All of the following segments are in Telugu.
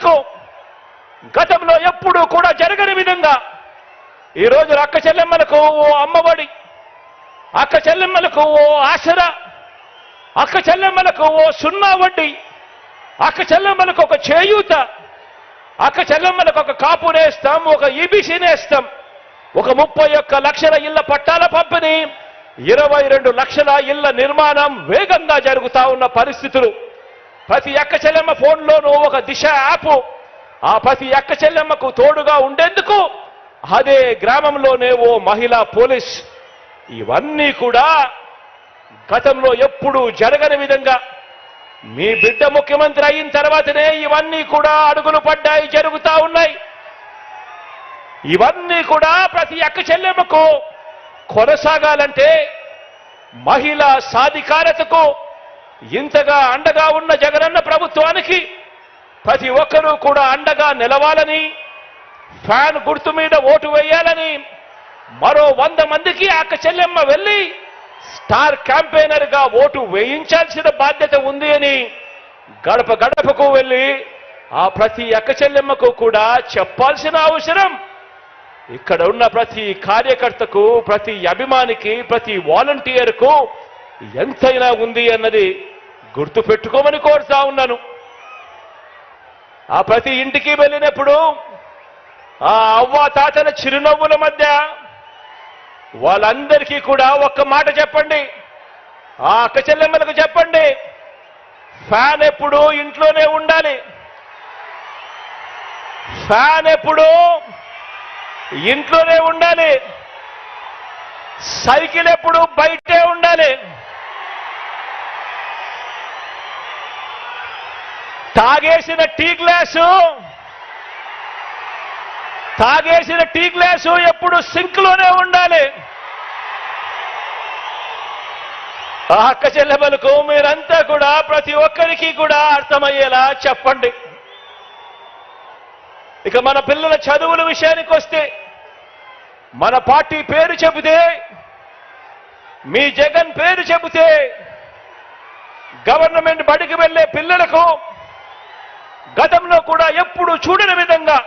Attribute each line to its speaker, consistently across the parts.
Speaker 1: పిల్లలకు గతంలో ఎప్పుడూ కూడా జరగని విధంగా ఈరోజు అక్క చెల్లెమ్మలకు ఓ అమ్మఒడి, అక్క చెల్లెమ్మలకు ఓ ఆసరా, అక్క చెల్లెమ్మలకు ఓ సున్నా వడ్డీ, అక్క చెల్లెమ్మలకు ఒక చేయూత, అక్క చెల్లెమ్మలకు ఒక కాపు నేస్తాం, ఒక ఈబీసీ నేస్తాం, ఒక 31 లక్షల ఇళ్ల పట్టాల పంపిణీ, 22 లక్షల ఇళ్ల నిర్మాణం వేగంగా జరుగుతా ఉన్న పరిస్థితులు. ప్రతి అక్క చెల్లెమ్మ ఫోన్లోనూ ఒక దిశ యాప్, ఆ ప్రతి అక్క చెల్లెమ్మకు తోడుగా ఉండేందుకు అదే గ్రామంలోనే ఓ మహిళా పోలీస్. ఇవన్నీ కూడా గతంలో ఎప్పుడూ జరగని విధంగా మీ బిడ్డ ముఖ్యమంత్రి అయిన తర్వాతనే ఇవన్నీ కూడా అడుగులు పడ్డాయి, జరుగుతా ఉన్నాయి. ఇవన్నీ కూడా ప్రతి అక్క చెల్లెమ్మకు కొనసాగాలంటే మహిళా సాధికారతకు ఇంతగా అండగా ఉన్న జగనన్న ప్రభుత్వానికి ప్రతి ఒక్కరూ కూడా అండగా నిలవాలని, ఫ్యాన్ గుర్తు మీద ఓటు వేయాలని, మరో 100 మందికి అక్క చెల్లెమ్మ వెళ్ళి స్టార్ క్యాంపెయినర్ గా ఓటు వేయించాల్సిన బాధ్యత ఉంది అని గడప గడపకు వెళ్ళి ఆ ప్రతి అక్క చెల్లెమ్మకు కూడా చెప్పాల్సిన అవసరం ఇక్కడ ఉన్న ప్రతి కార్యకర్తకు, ప్రతి అభిమానికి, ప్రతి వాలంటీర్కు ఎంతైనా ఉంది అన్నది గుర్తు పెట్టుకోమని కోరుతా ఉన్నాను. ఆ ప్రతి ఇంటికి వెళ్ళినప్పుడు ఆ అవ్వ తాతల చిరునవ్వుల మధ్య వాళ్ళందరికీ కూడా ఒక్క మాట చెప్పండి, ఆ అక్క చెల్లెమ్మలకు చెప్పండి, ఫ్యాన్ ఎప్పుడు ఇంట్లోనే ఉండాలి, ఫ్యాన్ ఎప్పుడు ఇంట్లోనే ఉండాలి, సైకిల్ ఎప్పుడు బయటే ఉండాలి, తాగేసిన టీ గ్లాసు ఎప్పుడు సింక్ లోనే ఉండాలి. ఆ అక్క చెల్లెమ్మలకు మీరంతా కూడా ప్రతి ఒక్కరికి కూడా అర్థమయ్యేలా చెప్పండి. ఇక మన పిల్లల చదువుల విషయానికి వస్తే మన పార్టీ పేరు చెబితే, మీ జగన్ పేరు చెబితే గవర్నమెంట్ బడికి వెళ్లే పిల్లలకు గతంలో కూడా ఎప్పుడు చూడని విధంగా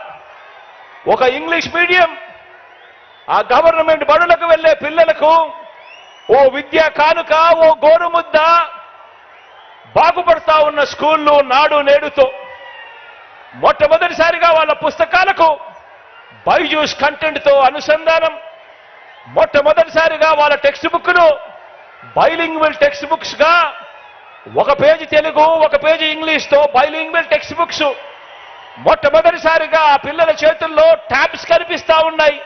Speaker 1: ఒక ఇంగ్లీష్ మీడియం, ఆ గవర్నమెంట్ బడులకు వెళ్లే పిల్లలకు ఓ విద్యా కానుక, ఓ గోరుముద్ద, బాగుపడతా ఉన్న స్కూళ్ళు నాడు నేడుతో మొట్టమొదటిసారిగా వాళ్ళ పుస్తకాలకు బైజూస్ కంటెంట్తో అనుసంధానం, మొట్టమొదటిసారిగా వాళ్ళ టెక్స్ట్ బుక్ను బైలింగ్వల్ టెక్స్ట్ బుక్స్ గా ఒక పేజీ తెలుగు, ఒక పేజీ ఇంగ్లీష్తో బైలింగ్వల్ టెక్స్ట్ బుక్స్ మొట్టమొదటిసారిగా ఆ పిల్లల చేతుల్లో ట్యాబ్స్ కనిపిస్తా ఉన్నాయి.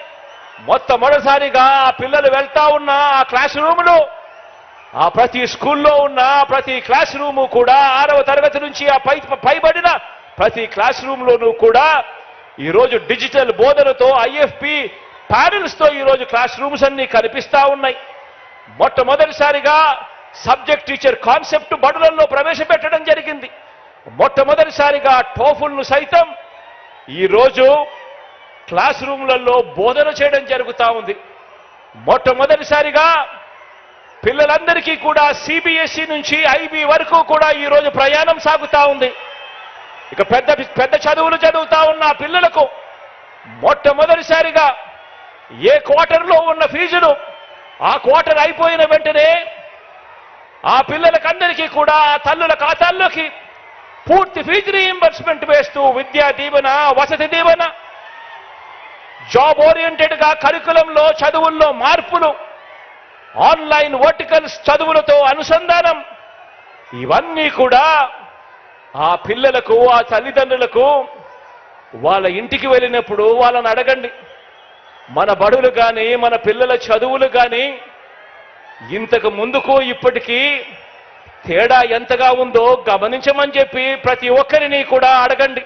Speaker 1: మొట్టమొదటిసారిగా ఆ పిల్లలు వెళ్తా ఉన్న ఆ క్లాస్ రూములు, ఆ ప్రతి స్కూల్లో ఉన్న ప్రతి క్లాస్ రూము కూడా 6వ తరగతి నుంచి ఆ పైబడిన ప్రతి క్లాస్ రూమ్లోనూ కూడా ఈరోజు డిజిటల్ బోధనతో ఐఎఫ్పి ప్యానెల్స్ తో ఈరోజు క్లాస్ రూమ్స్ అన్ని కనిపిస్తా ఉన్నాయి. మొట్టమొదటిసారిగా సబ్జెక్ట్ టీచర్ కాన్సెప్ట్ బడులలో ప్రవేశపెట్టడం జరిగింది. మొట్టమొదటిసారిగా టోఫుల్ను సైతం ఈరోజు క్లాస్ రూమ్లలో బోధన చేయడం జరుగుతూ ఉంది. మొట్టమొదటిసారిగా పిల్లలందరికీ కూడా సిబిఎస్ఈ నుంచి ఐబీ వరకు కూడా ఈరోజు ప్రయాణం సాగుతా ఉంది. ఇక పెద్ద చదువులు చదువుతా ఉన్న పిల్లలకు మొట్టమొదటిసారిగా ఏ క్వార్టర్లో ఉన్న ఫీజును ఆ క్వార్టర్ అయిపోయిన వెంటనే ఆ పిల్లలకందరికీ కూడా ఆ తల్లుల ఖాతాల్లోకి పూర్తి ఫీజు రీయింబర్స్మెంట్ వేస్తూ విద్యా దీవెన, వసతి దీవెన, జాబ్ ఓరియంటెడ్ గా కరికులంలో చదువుల్లో మార్పులు, ఆన్లైన్ వర్టికల్స్ చదువులతో అనుసంధానం, ఇవన్నీ కూడా ఆ పిల్లలకు, ఆ తల్లిదండ్రులకు వాళ్ళ ఇంటికి వెళ్ళినప్పుడు వాళ్ళని అడగండి, మన బడులు కానీ మన పిల్లల చదువులు కానీ ఇంతకు ముందుకు ఇప్పటికీ తేడా ఎంతగా ఉందో గమనించమని చెప్పి ప్రతి ఒక్కరిని కూడా అడగండి.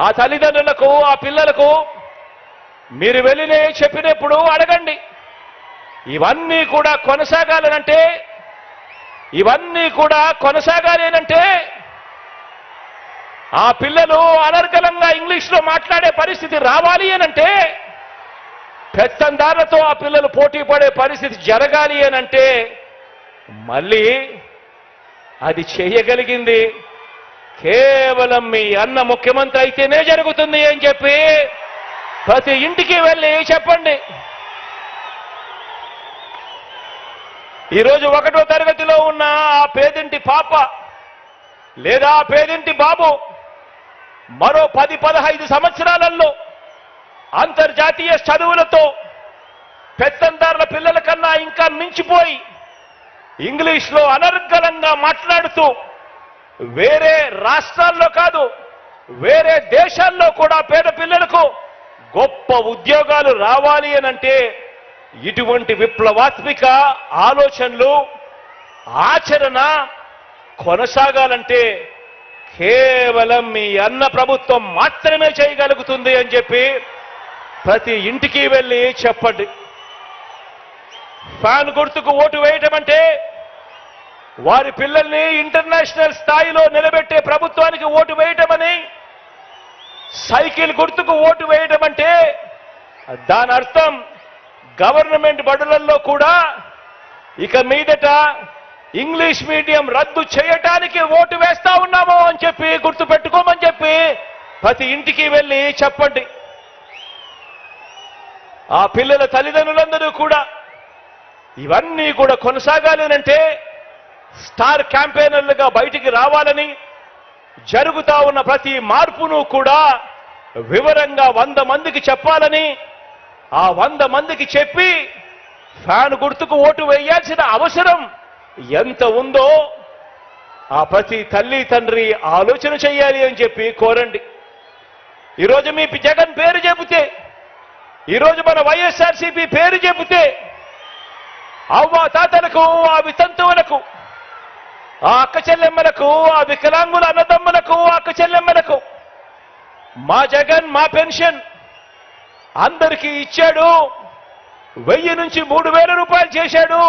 Speaker 1: ఆ తల్లిదండ్రులకు, ఆ పిల్లలకు మీరు వెళ్ళినే చెప్పినప్పుడు అడగండి. ఇవన్నీ కూడా కొనసాగాలి ఆ పిల్లలు అనర్గళంగా ఇంగ్లీష్లో మాట్లాడే పరిస్థితి రావాలి అనంటే, పెత్తందారులతో ఆ పిల్లలు పోటీ పడే పరిస్థితి జరగాలి అనంటే, మళ్ళీ అది చేయగలిగింది కేవలం మీ అన్న ముఖ్యమంత్రి అయితేనే జరుగుతుంది అని చెప్పి ప్రతి ఇంటికి వెళ్ళి చెప్పండి. ఈరోజు 1వ తరగతిలో ఉన్న ఆ పేదింటి పాప లేదా ఆ పేదింటి బాబు మరో 10-15 సంవత్సరాలలో అంతర్జాతీయ చదువులతో పెత్తందారుల పిల్లల కన్నా ఇంకా మించిపోయి ఇంగ్లీష్లో అనర్గళంగా మాట్లాడుతూ వేరే రాష్ట్రాల్లో కాదు వేరే దేశాల్లో కూడా పేద పిల్లలకు గొప్ప ఉద్యోగాలు రావాలి అనంటే ఇటువంటి విప్లవాత్మక ఆలోచనలు ఆచరణ కొనసాగాలంటే కేవలం మీ అన్న ప్రభుత్వం మాత్రమే చేయగలుగుతుంది అని చెప్పి ప్రతి ఇంటికి వెళ్ళి చెప్పండి. ఫ్యాన్ గుర్తుకు ఓటు వేయటం అంటే వారి పిల్లల్ని ఇంటర్నేషనల్ స్థాయిలో నిలబెట్టే ప్రభుత్వానికి ఓటు వేయటమని, సైకిల్ గుర్తుకు ఓటు వేయటం అంటే దాని అర్థం గవర్నమెంట్ బడులలో కూడా ఇక మీదట ఇంగ్లీష్ మీడియం రద్దు చేయటానికి ఓటు వేస్తా ఉన్నామో అని చెప్పి గుర్తు పెట్టుకోమని చెప్పి ప్రతి ఇంటికి వెళ్ళి చెప్పండి. ఆ పిల్లల తల్లిదండ్రులందరూ కూడా ఇవన్నీ కూడా కొనసాగాలి అంటే స్టార్ క్యాంపెయినర్లుగా బయటికి రావాలని, జరుగుతా ఉన్న ప్రతి మార్పును కూడా వివరంగా 100 మందికి చెప్పాలని, ఆ 100 మందికి చెప్పి ఫ్యాన్ గుర్తుకు ఓటు వేయాల్సిన అవసరం ఎంత ఉందో ఆ ప్రతి తల్లి తండ్రి ఆలోచన చేయాలి అని చెప్పి కోరండి. ఈరోజు మీ జగన్ పేరు చెబితే, ఈరోజు మన వైఎస్ఆర్సీపీ పేరు చెబితే అవ్వ తాతలకు, ఆ వితంతువులకు, ఆ అక్క చెల్లెమ్మలకు, ఆ వికలాంగుల అన్నదమ్ములకు, అక్క చెల్లెమ్మలకు మా జగన్ మా పెన్షన్ అందరికీ ఇచ్చాడు, 1000 నుంచి 3000 రూపాయలు చేశాడు.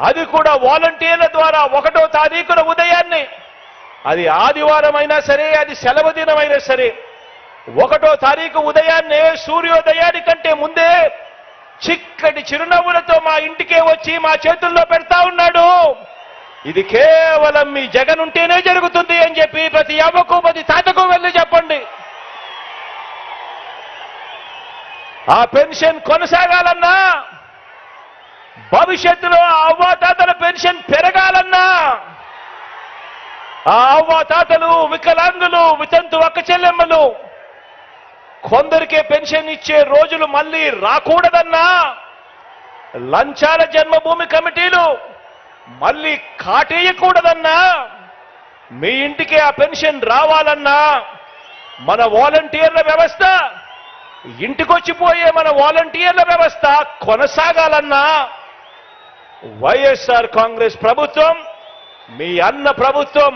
Speaker 1: అది కూడా వాలంటీర్ల ద్వారా 1వ తారీఖున ఉదయాన్నే, అది ఆదివారం అయినా సరే, అది సెలవు దినమైనా సరే, 1వ తారీఖు ఉదయాన్నే సూర్యోదయానికంటే ముందే చిక్కటి చిరునవ్వులతో మా ఇంటికే వచ్చి మా చేతుల్లో పెడతా ఉన్నాడు. ఇది కేవలం మీ జగన్ ఉంటేనే జరుగుతుంది అని చెప్పి ప్రతి అవ్వకు ప్రతి తాతకు వెళ్ళి చెప్పండి. ఆ పెన్షన్ కొనసాగాలన్నా, భవిష్యత్తులో ఆ అవ్వాతాతల పెన్షన్ పెరగాలన్నా, ఆ అవ్వాతాతలు, వికలాంగులు, వితంతు అక్క చెల్లెమ్మలు కొందరికే పెన్షన్ ఇచ్చే రోజులు మళ్ళీ రాకూడదన్నా, లంచాల జన్మభూమి కమిటీలు మళ్ళీ కాటేయకూడదన్నా, మీ ఇంటికి ఆ పెన్షన్ రావాలన్నా, మన వాలంటీర్ల వ్యవస్థ, ఇంటికొచ్చిపోయే మన వాలంటీర్ల వ్యవస్థ కొనసాగాలన్నా వైఎస్ఆర్ కాంగ్రెస్ ప్రభుత్వం, మీ అన్న ప్రభుత్వం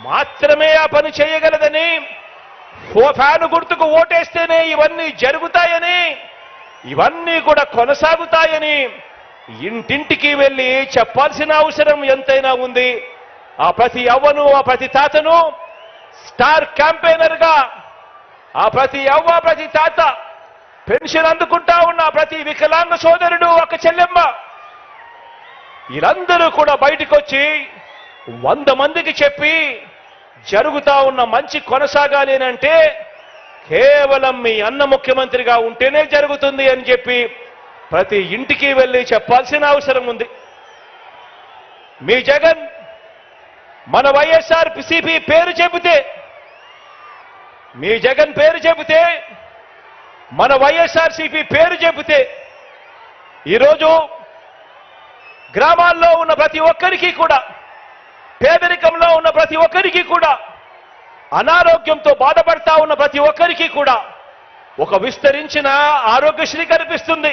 Speaker 1: మాత్రమే ఆ పని చేయగలదని, ఫ్యాను గుర్తుకు ఓటేస్తేనే ఇవన్నీ జరుగుతాయని, ఇవన్నీ కూడా కొనసాగుతాయని ఇంటింటికి వెళ్ళి చెప్పాల్సిన అవసరం ఎంతైనా ఉంది. ఆ ప్రతి అవ్వను, ఆ ప్రతి తాతను స్టార్ క్యాంపెయినర్గా, ఆ ప్రతి అవ్వ ప్రతి తాత, పెన్షన్ అందుకుంటా ఉన్న ప్రతి వికలాంగ సోదరుడు, ఒక చెల్లెమ్మ, వీళ్ళందరూ కూడా బయటకు వచ్చి 100 మందికి చెప్పి జరుగుతా ఉన్న మంచి కొనసాగాలి అంటే కేవలం మీ అన్న ముఖ్యమంత్రిగా ఉంటేనే జరుగుతుంది అని చెప్పి ప్రతి ఇంటికి వెళ్ళి చెప్పాల్సిన అవసరం ఉంది. మీ జగన్ మన వైఎస్ఆర్సీపీ పేరు చెబితే, మీ జగన్ పేరు చెబితే, మన వైఎస్ఆర్సీపీ పేరు చెబితే ఈరోజు గ్రామాల్లో ఉన్న ప్రతి ఒక్కరికి కూడా, పేదరికంలో ఉన్న ప్రతి ఒక్కరికి కూడా, అనారోగ్యంతో బాధపడతా ఉన్న ప్రతి ఒక్కరికి కూడా ఒక విస్తరించిన ఆరోగ్యశ్రీ కనిపిస్తుంది.